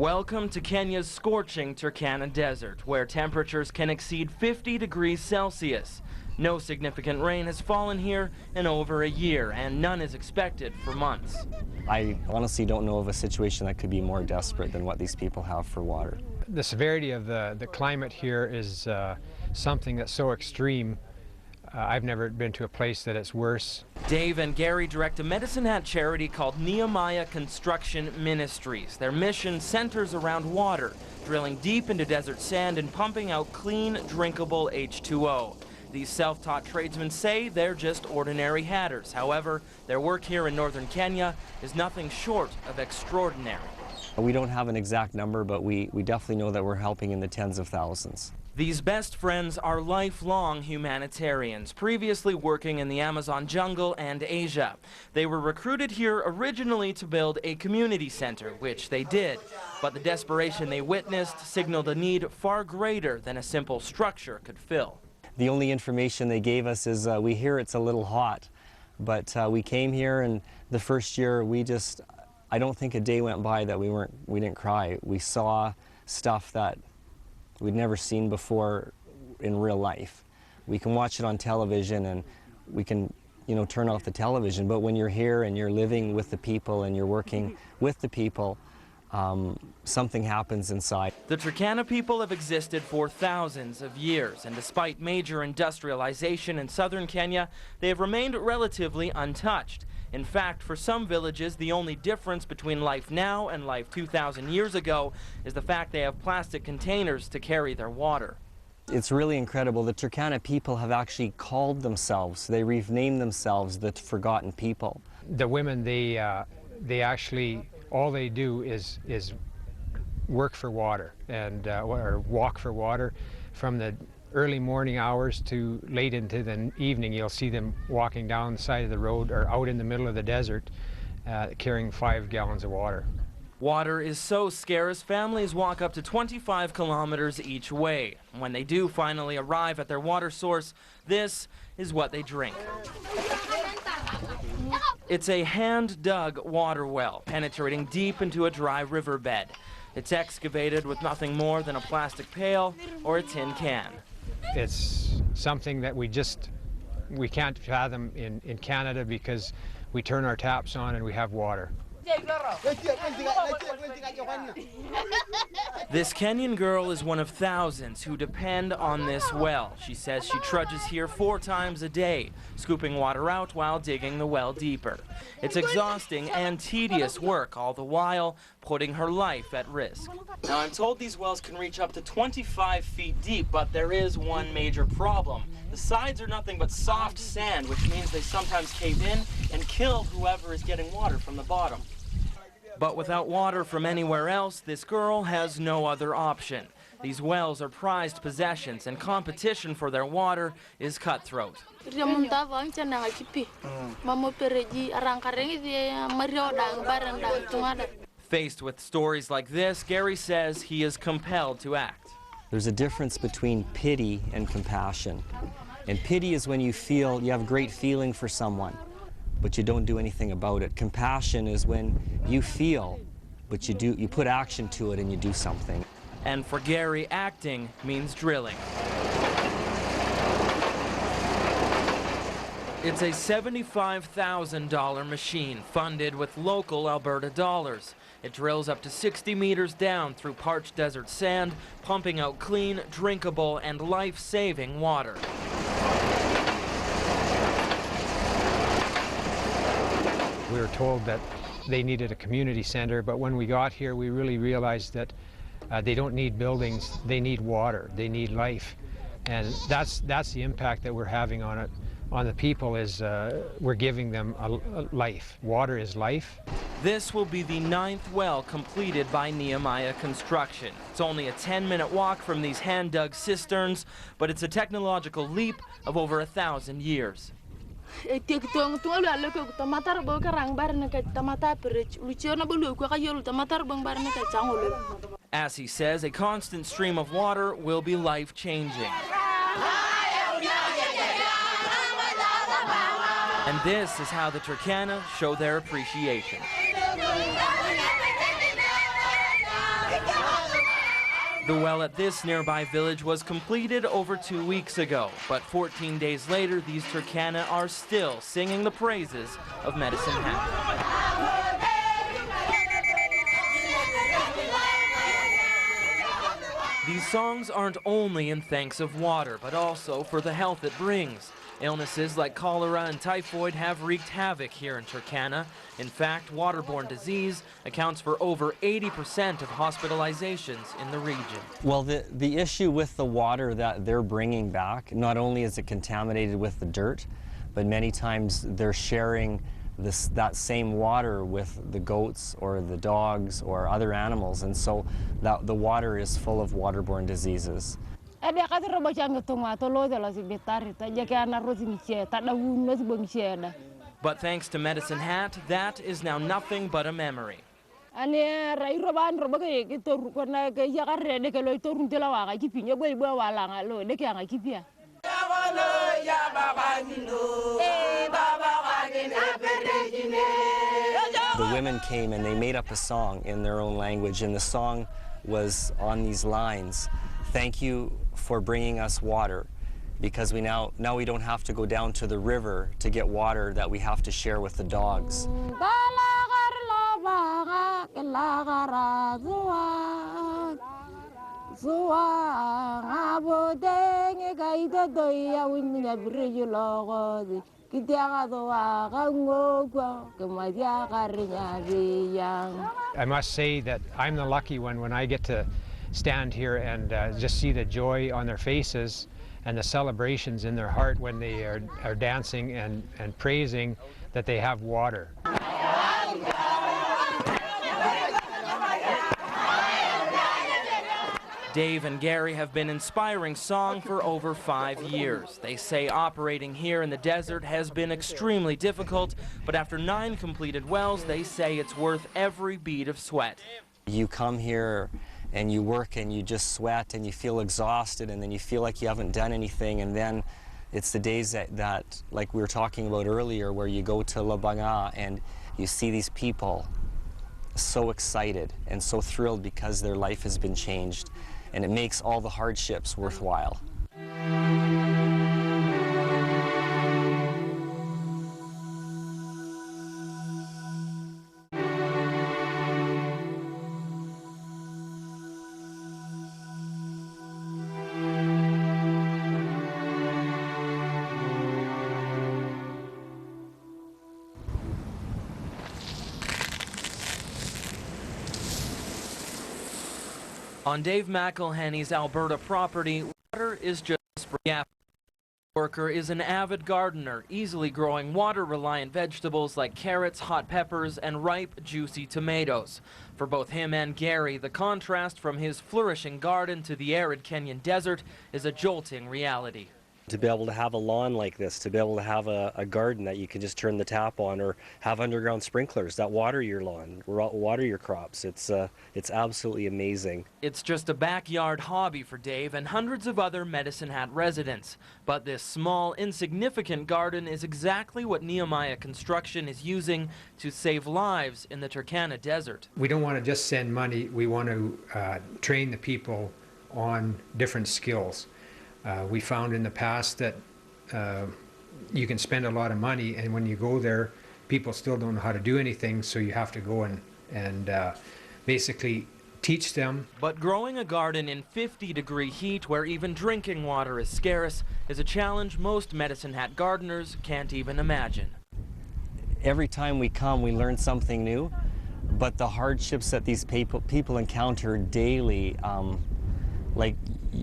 Welcome to Kenya's scorching Turkana Desert, where temperatures can exceed 50 degrees Celsius. No significant rain has fallen here in over a year, and none is expected for months. I honestly don't know of a situation that could be more desperate than what these people have for water. The severity of the climate here is something that's so extreme. I've never been to a place that it's worse. Dave and Gary direct a Medicine Hat charity called Nehemiah Construction Ministries. Their mission centers around water, drilling deep into desert sand and pumping out clean, drinkable H2O. These self-taught tradesmen say they're just ordinary hatters. However, their work here in northern Kenya is nothing short of extraordinary. We don't have an exact number, but we definitely know that we're helping in the tens of thousands. These best friends are lifelong humanitarians, previously working in the Amazon jungle and Asia. They were recruited here originally to build a community center, which they did. But the desperation they witnessed signaled a need far greater than a simple structure could fill. The only information they gave us is we hear it's a little hot, but we came here, and the first year I don't think a day went by that we didn't cry. We saw stuff that we'd never seen before in real life. We can watch it on television and we can, turn off the television, but when you're here and you're living with the people and you're working with the people, something happens inside. The Turkana people have existed for thousands of years, and despite major industrialization in southern Kenya, they have remained relatively untouched. In fact, for some villages, the only difference between life now and life 2,000 years ago is the fact they have plastic containers to carry their water. It's really incredible. The Turkana people have actually called themselves, they renamed themselves the Forgotten People. The women, they actually, all they do is work for water and or walk for water. From the early morning hours to late into the evening, you'll see them walking down the side of the road or out in the middle of the desert carrying 5 gallons of water. Water is so scarce, families walk up to 25 kilometers each way. When they do finally arrive at their water source, this is what they drink. It's a hand-dug water well, penetrating deep into a dry riverbed. It's excavated with nothing more than a plastic pail or a tin can. It's something that we can't fathom in Canada, because we turn our taps on and we have water. This Kenyan girl is one of thousands who depend on this well. She says she trudges here 4 times a day, scooping water out while digging the well deeper. It's exhausting and tedious work, all the while putting her life at risk. Now, I'm told these wells can reach up to 25 feet deep, but there is one major problem. The sides are nothing but soft sand, which means they sometimes cave in and kill whoever is getting water from the bottom. But without water from anywhere else, this girl has no other option. These wells are prized possessions, and competition for their water is cutthroat. Faced with stories like this, Gary says he is compelled to act. There's a difference between pity and compassion. And pity is when you have great feeling for someone, but you don't do anything about it. Compassion is when you feel, but you put action to it and you do something. And for Gary, acting means drilling. It's a $75,000 machine funded with local Alberta dollars. It drills up to 60 meters down through parched desert sand, pumping out clean, drinkable, and life-saving water. We were told that they needed a community center, but when we got here, we really realized that they don't need buildings, they need water, they need life. And that's the impact that we're having on it, on the people, is we're giving them a life. Water is life. This will be the 9th well completed by Nehemiah Construction. It's only a 10-minute walk from these hand-dug cisterns, but it's a technological leap of over 1,000 years. As he says, a constant stream of water will be life-changing. And this is how the Turkana show their appreciation. The well at this nearby village was completed over 2 weeks ago, but 14 days later, these Turkana are still singing the praises of Medicine Hat. These songs aren't only in thanks of water, but also for the health it brings. Illnesses like cholera and typhoid have wreaked havoc here in Turkana. In fact, waterborne disease accounts for over 80% of hospitalizations in the region. Well, the issue with the water that they're bringing back, not only is it contaminated with the dirt, but many times they're sharing that same water with the goats or the dogs or other animals, and so the water is full of waterborne diseases. But thanks to Medicine Hat, that is now nothing but a memory. The women came and they made up a song in their own language, and the song was on these lines: "Thank you for bringing us water, because now we don't have to go down to the river to get water that we have to share with the dogs." I must say that I'm the lucky one when I get to stand here and just see the joy on their faces and the celebrations in their heart when they are dancing and praising that they have water. Dave and Gary have been inspiring song for over 5 years. They say operating here in the desert has been extremely difficult, but after 9 completed wells, they say it's worth every bead of sweat. You come here and you work and you just sweat and you feel exhausted, and then you feel like you haven't done anything, and then it's the days that like we were talking about earlier, where you go to Labanga and you see these people so excited and so thrilled because their life has been changed, and it makes all the hardships worthwhile. On Dave McElhenney's Alberta property, water is just spring. Worker is an avid gardener, easily growing water-reliant vegetables like carrots, hot peppers, and ripe, juicy tomatoes. For both him and Gary, the contrast from his flourishing garden to the arid Kenyan desert is a jolting reality. To be able to have a lawn like this, to be able to have a garden that you can just turn the tap on, or have underground sprinklers that water your lawn, water your crops, it's absolutely amazing. It's just a backyard hobby for Dave and hundreds of other Medicine Hat residents. But this small, insignificant garden is exactly what Nehemiah Construction is using to save lives in the Turkana Desert. We don't want to just send money, we want to train the people on different skills. We found in the past that you can spend a lot of money, and when you go there, people still don't know how to do anything, so you have to go and basically teach them. But growing a garden in 50-degree heat, where even drinking water is scarce, is a challenge most Medicine Hat gardeners can't even imagine. Every time we come, we learn something new, but the hardships that these people encounter daily, like,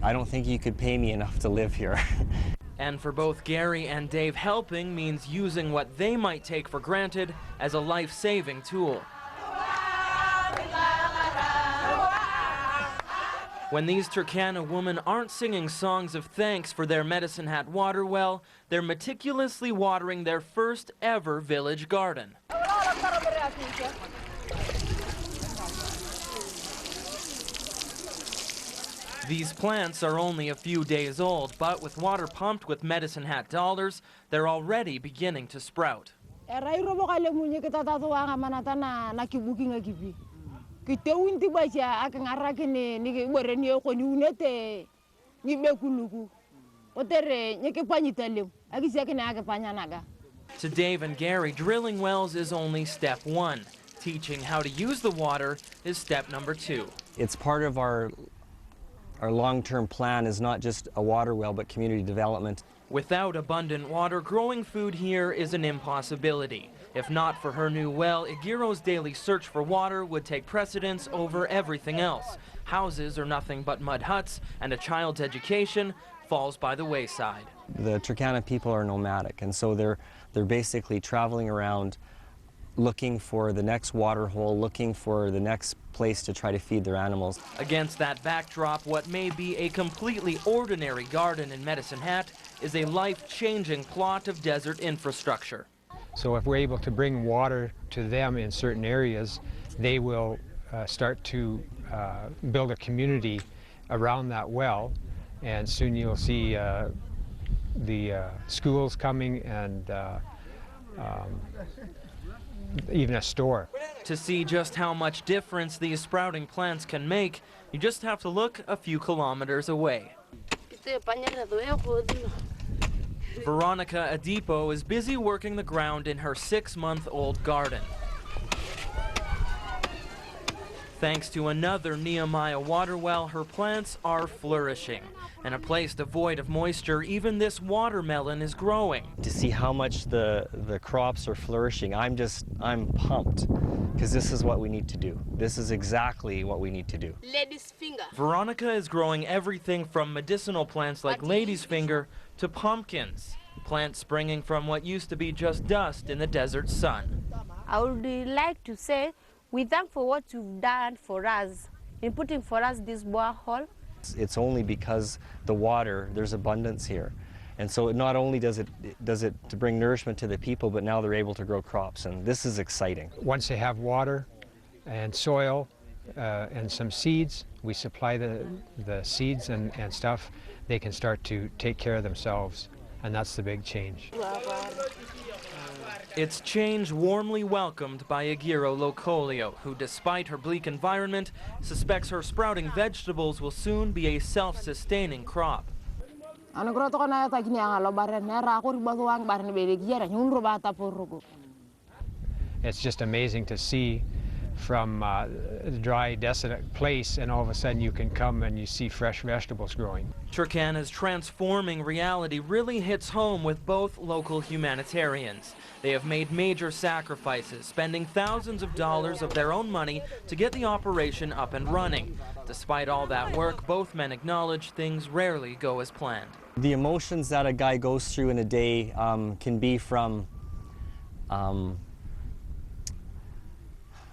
I don't think you could pay me enough to live here. And for both Gary and Dave, helping means using what they might take for granted as a life-saving tool. When these Turkana women aren't singing songs of thanks for their Medicine Hat water well, they're meticulously watering their first ever village garden. These plants are only a few days old, but with water pumped with Medicine Hat dollars, they're already beginning to sprout. Kita unti baca akan arah kene ni boreni ko ni unete ni bekuluku. Otere nyeke panyitalem. Agi siake na age panyanaga. To Dave and Gary, drilling wells is only step one. Teaching how to use the water is step number 2. It's part of our long-term plan is not just a water well, but community development. Without abundant water, growing food here is an impossibility. If not for her new well, Igiro's daily search for water would take precedence over everything else. Houses are nothing but mud huts, and a child's education falls by the wayside. The Turkana people are nomadic, and so they're basically traveling around looking for the next water hole, looking for the next place to try to feed their animals. Against that backdrop, what may be a completely ordinary garden in Medicine Hat is a life-changing plot of desert infrastructure. So if we're able to bring water to them in certain areas, they will start to build a community around that well, and soon you'll see the schools coming and even a store. To see just how much difference these sprouting plants can make, you just have to look a few kilometers away. Veronica Adipo is busy working the ground in her 6-month-old garden. Thanks to another Nehemiah water well, her plants are flourishing. In a place devoid of moisture, even this watermelon is growing. To see how much the crops are flourishing, I'm pumped, because this is what we need to do. This is exactly what we need to do. Lady's finger. Veronica is growing everything from medicinal plants like lady's finger to pumpkins, plants springing from what used to be just dust in the desert sun. I would like to say we thank for what you've done for us in putting for us this borehole. It's only because the water, there's abundance here. And so not only does it to bring nourishment to the people, but now they're able to grow crops, and this is exciting. Once they have water and soil and some seeds, we supply the seeds and stuff, they can start to take care of themselves, and that's the big change. It's change warmly welcomed by Igiro Locolio, who, despite her bleak environment, suspects her sprouting vegetables will soon be a self-sustaining crop. It's just amazing to see from a dry, desolate place, and all of a sudden you can come and you see fresh vegetables growing. Turkana's transforming reality really hits home with both local humanitarians. They have made major sacrifices, spending thousands of dollars of their own money to get the operation up and running. Despite all that work, both men acknowledge things rarely go as planned. The emotions that a guy goes through in a day can be from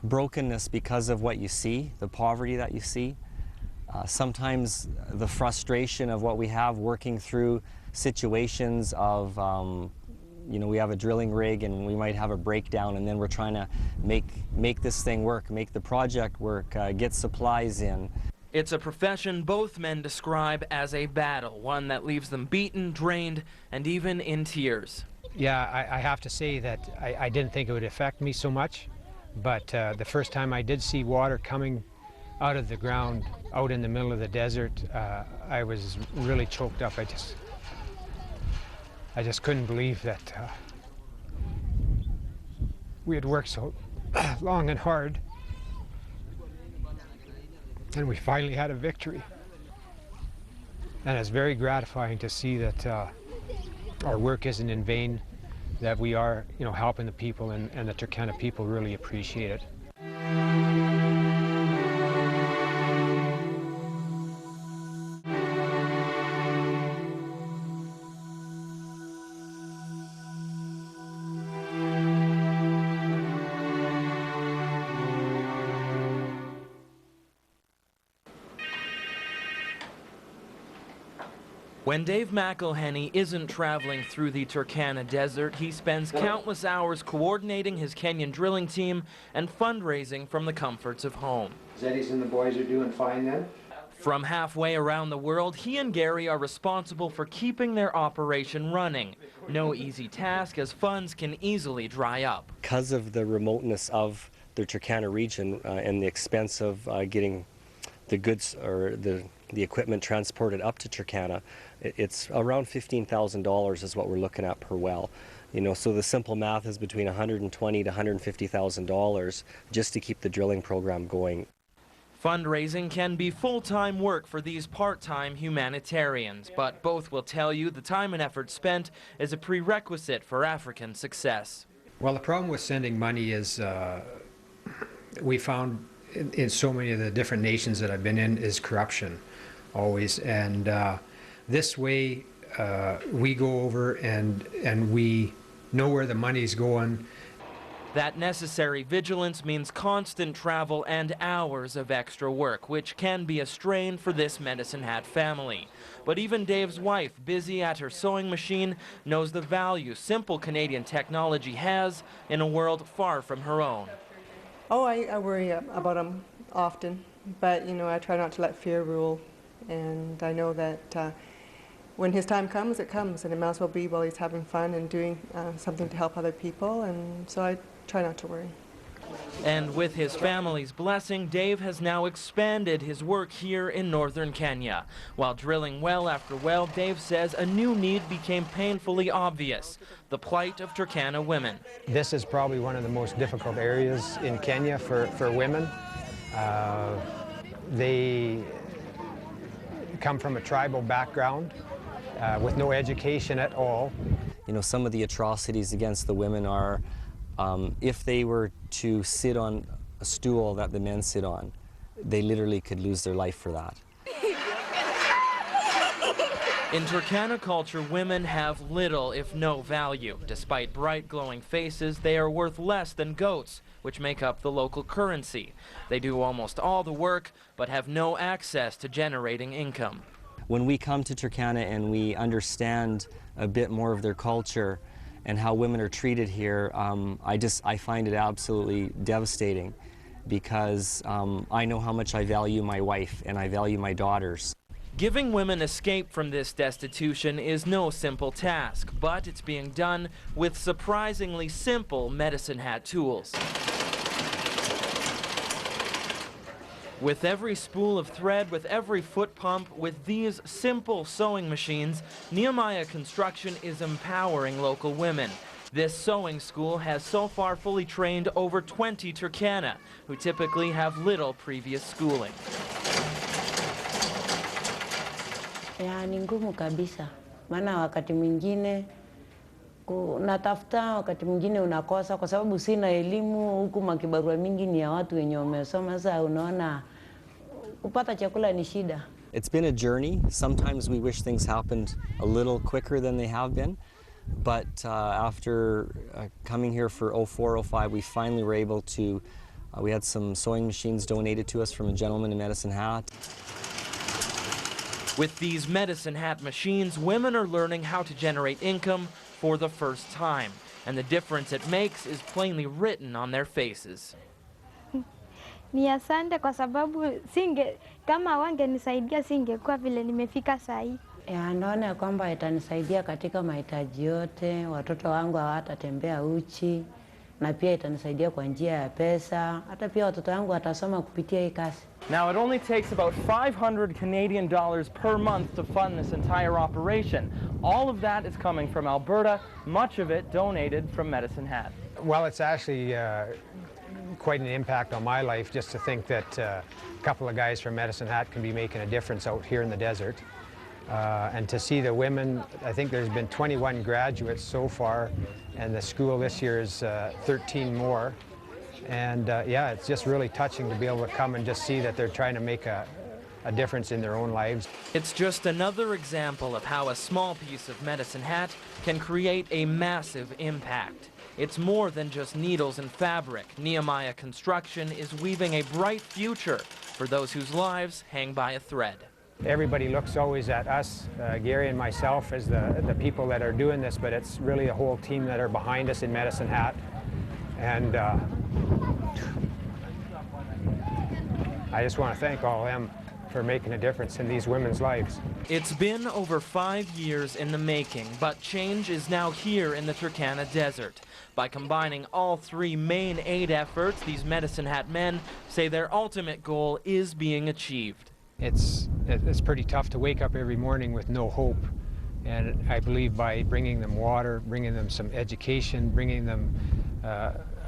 brokenness because of what you see, the poverty that you see. Sometimes the frustration of what we have working through situations of, you know, we have a drilling rig and we might have a breakdown, and then we're trying to make this thing work, make the project work, get supplies in. It's a profession both men describe as a battle, one that leaves them beaten, drained, and even in tears. Yeah, I have to say that I didn't think it would affect me so much, but the first time I did see water coming out of the ground, out in the middle of the desert, I was really choked up. I just couldn't believe that we had worked so long and hard, and we finally had a victory. And it's very gratifying to see that our work isn't in vain, that we are, you know, helping the people, and the Turkana people really appreciate it. When Dave McElhenney isn't traveling through the Turkana Desert, he spends countless hours coordinating his Kenyan drilling team and fundraising from the comforts of home. Zeddies and the boys are doing fine then? From halfway around the world, he and Gary are responsible for keeping their operation running. No easy task, as funds can easily dry up. Because of the remoteness of the Turkana region and the expense of getting the goods or the equipment transported up to Turkana, it's around $15,000 is what we're looking at per well. You know, so the simple math is between $120,000 to $150,000 just to keep the drilling program going. Fundraising can be full-time work for these part-time humanitarians, but both will tell you the time and effort spent is a prerequisite for African success. Well, the problem with sending money is we found in so many of the different nations that I've been in is corruption always, and this way we go over and we know where the money's going. That necessary vigilance means constant travel and hours of extra work, which can be a strain for this Medicine Hat family. But even Dave's wife, busy at her sewing machine, knows the value simple Canadian technology has in a world far from her own. Oh, I worry about him often, but you know, I try not to let fear rule, and I know that when his time comes, it comes, and it might as well be while he's having fun and doing something to help other people, and so I try not to worry. And with his family's blessing, Dave has now expanded his work here in northern Kenya. While drilling well after well, Dave says a new need became painfully obvious: the plight of Turkana women. This is probably one of the most difficult areas in Kenya for women. They come from a tribal background with no education at all. You know, some of the atrocities against the women are if they were to sit on a stool that the men sit on, they literally could lose their life for that. In Turkana culture, women have little, if no value. Despite bright, glowing faces, they are worth less than goats, which make up the local currency. They do almost all the work, but have no access to generating income. When we come to Turkana and we understand a bit more of their culture and how women are treated here, I find it absolutely devastating, because I know how much I value my wife and I value my daughters. Giving women escape from this destitution is no simple task, but it's being done with surprisingly simple Medicine Hat tools. With every spool of thread, with every foot pump, with these simple sewing machines, Nehemiah Construction is empowering local women. This sewing school has so far fully trained over 20 Turkana, who typically have little previous schooling. Ni ngumu kabisa, maana wakati mwingine unatafuta, wakati mwingine unakosa kwa sababu sina elimu, huku makibarua mingi ni ya watu wenye wamesoma. Sasa unaona kupata chakula ni shida. It's been a journey. Sometimes we wish things happened a little quicker than they have been, but after coming here for 04-05, we finally were able to, we had some sewing machines donated to us from a gentleman in Medicine Hat. With these Medicine Hat machines, women are learning how to generate income for the first time, and the difference it makes is plainly written on their faces. Ni asante kwa sababu kama wangenisaidia singekuwa vile nimefika sahi. Naona kwamba itanisaidia katika mahitaji yote, watoto wangu hawatatembea uchi, na pia itanisaidia kwa njia ya pesa, hata pia watoto wangu watasoma kupitia hii kazi. Now, it only takes about $500 Canadian per month to fund this entire operation. All of that is coming from Alberta, much of it donated from Medicine Hat. Well, it's actually quite an impact on my life just to think that a couple of guys from Medicine Hat can be making a difference out here in the desert. And to see the women, I think there's been 21 graduates so far, and the school this year is 13 more. And yeah, it's just really touching to be able to come and just see that they're trying to make a difference in their own lives. It's just another example of how a small piece of Medicine Hat can create a massive impact. It's more than just needles and fabric. Nehemiah Construction is weaving a bright future for those whose lives hang by a thread. Everybody looks always at us, Gary and myself, as the people that are doing this, but it's really a whole team that are behind us in Medicine Hat. And I just want to thank all of them for making a difference in these women's lives. It's been over 5 years in the making, but change is now here in the Turkana Desert. By combining all three main aid efforts, these Medicine Hat men say their ultimate goal is being achieved. It's pretty tough to wake up every morning with no hope. And I believe by bringing them water, bringing them some education, bringing them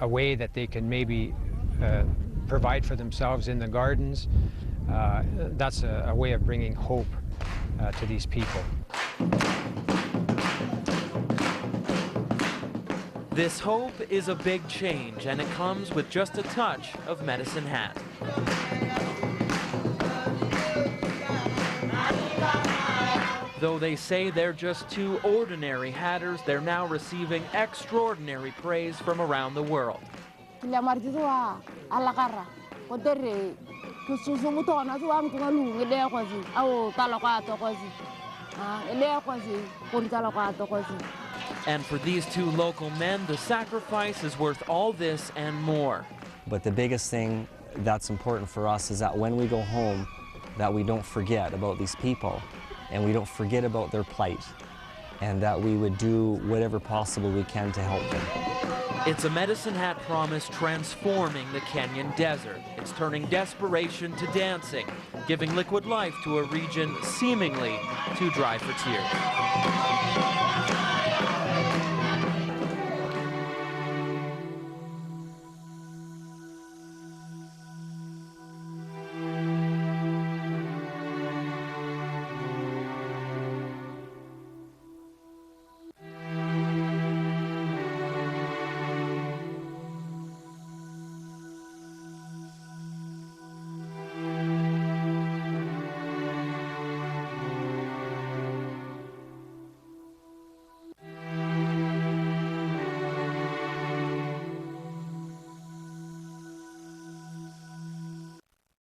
a way that they can maybe provide for themselves in the gardens, that's a way of bringing hope to these people. This hope is a big change, and it comes with just a touch of Medicine Hat. Though they say they're just two ordinary hatters, they're now receiving extraordinary praise from around the world. And for these two local men, the sacrifice is worth all this and more. But the biggest thing that's important for us is that when we go home, that we don't forget about these people, and we don't forget about their plight, and that we would do whatever possible we can to help them. It's a Medicine Hat promise transforming the Kenyan desert. It's turning desperation to dancing, giving liquid life to a region seemingly too dry for tears.